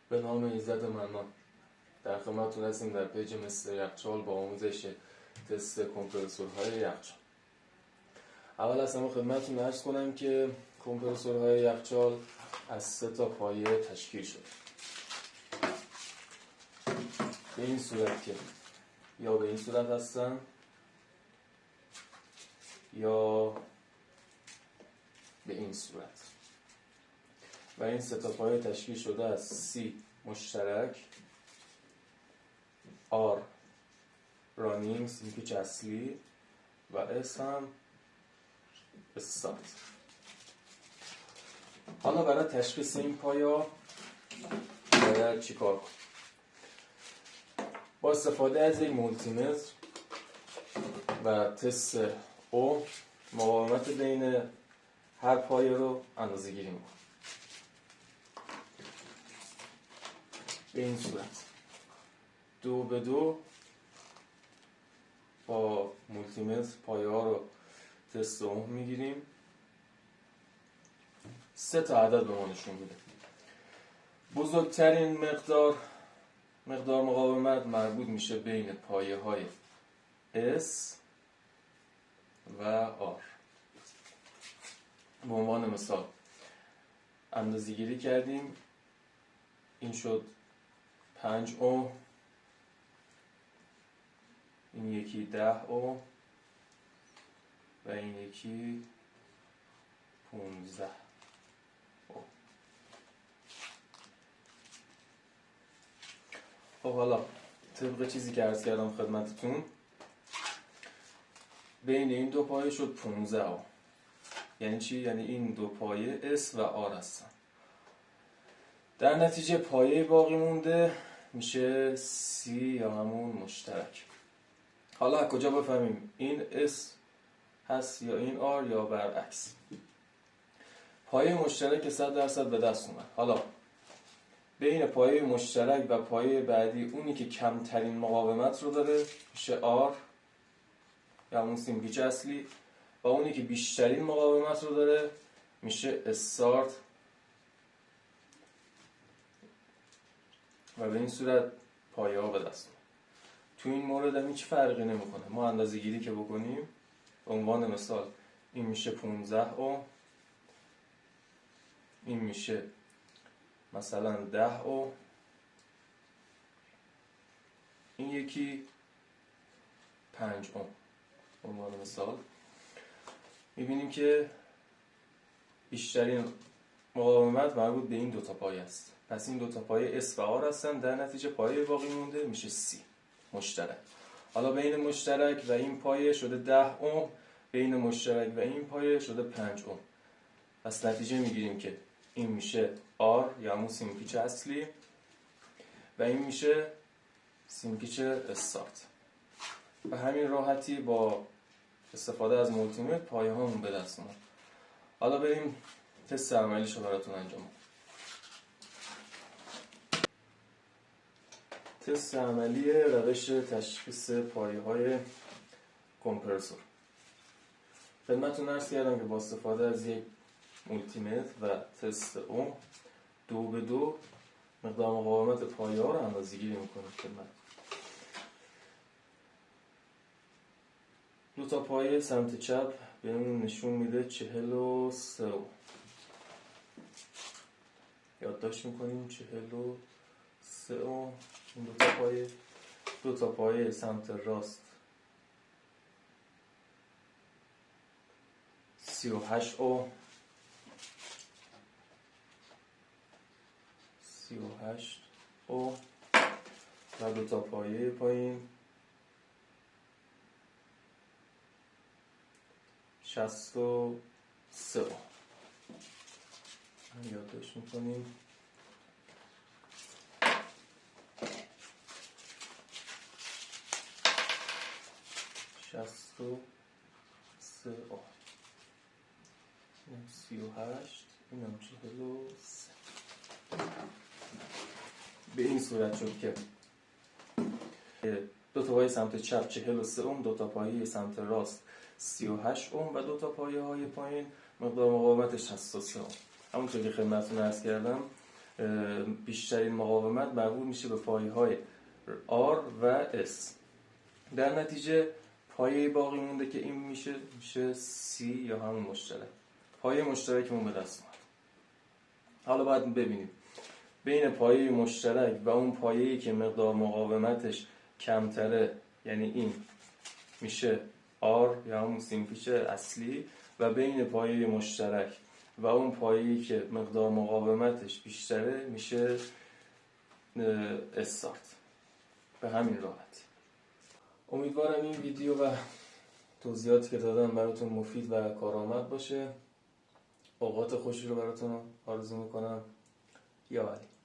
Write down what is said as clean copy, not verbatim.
به نام ایزد منان در خدمتتون هستیم در پیج مستر یخچال با آموزش تست کمپرسورهای یخچال. اول از همه خدمتتون عرض کنم که کمپرسورهای یخچال از 3 تا پایه تشکیل شده. به این صورت که یا به این صورت هستن یا به این صورت و این 3 تا پایه تشکیل شده از C مشترک، R رانینگ سیمپیچ اصلی و S هم استارت. حالا برای تشخیص این پایا باید چی کار کنیم؟ با استفاده از یک مولتیمتر و تست او مقاومت بین هر پایه رو اندازه گیری میکنیم. به این صورت 2 به 2 با مولتیمتر پایه ها رو تست اوم میگیریم. 3 تا عدد به ما نشون میده. بزرگترین مقدار مقاومت مربوط میشه بین پایه های S و R. به عنوان مثال اندازه گیری کردیم، این شد 5 اوم، این یکی 10 اوم و این یکی 15 اوم. خب حالا طبق چیزی که عرض کردم خدمتتون، بین این دو پایه شد 15 اوم. یعنی چی؟ یعنی این دو پایه S و R هستن. در نتیجه پایه باقی مونده میشه C یا همون مشترک. حالا از کجا بفهمیم این S هست یا این R یا برعکس؟ پایه مشترک 100% به دست اومد. حالا بین پایه مشترک و پایه بعدی اونی که کمترین مقاومت رو داره میشه R یا همون سیمپیچ اصلی و اونی که بیشترین مقاومت رو داره میشه استارت و به این صورت پایه ها به دست اومد. تو این مورد هم هیچ فرقی نمیکنه. ما اندازه گیری که بکنیم، به عنوان مثال این میشه 15 اوم، این میشه مثلا 10 اوم، این یکی 5 اوم. به عنوان مثال میبینیم که بیشترین مقاومت مربوط به این 2 تا پایه است. پس این 2 تا پایه S و R هستن. در نتیجه پایه باقی مونده میشه C مشترک. حالا بین مشترک و این پایه شده 10 اوم، بین مشترک و این پایه شده 5 اوم. پس نتیجه میگیریم که این میشه R یا همون سیمپیچ اصلی و این میشه سیمپیچ استارت. به همین راحتی با استفاده از مولتیمتر پایه هامون به دست اومد. حالا بریم تست عملیشو براتون انجام بدیم. تست عملی روش تشخیص پایه های کمپرسور. خدمتتون عرض کردم که با استفاده از یک مولتیمتر و تست اوم 2 به 2 مقدار مقاومت پایه ها رو اندازه گیری میکنیم. خدمت 2 تا پایه سمت چپ بهمون نشون میده 43 اوم. یادداشت میکنیم 43 اوم. این 2 تا پایه سمت راست 38 اوم، 38 اوم و 2 تا پایه پایین 63 اوم. یادداشت میکنیم 63 اوم. اینم 38، اینم 43. به این صورت شد که 2 تا پایه سمت چپ 43 اوم، 2 تا پایه سمت راست 38 اوم و 2 تا پایه های پایین مقدار مقاومت 63 اوم. همونطور که خدمتتون عرض کردم بیشترین مقاومت مربوط میشه به پایه‌های R و S. در نتیجه پایه باقی مونده که این میشه C یا همون مشترک. پایه مشترکمون به دست اومد. حالا باید ببینیم بین پایه مشترک و اون پایه‌ای که مقدار مقاومتش کمتره، یعنی این میشه R یا همون سیم-پیچ اصلی، و بین پایه مشترک و اون پایه‌ای که مقدار مقاومتش بیشتره میشه استارت. به همین راحتی. امیدوارم این ویدیو و توضیحاتی که دادم براتون مفید و کارآمد باشه. اوقات خوشی رو براتون آرزو میکنم. یا علی.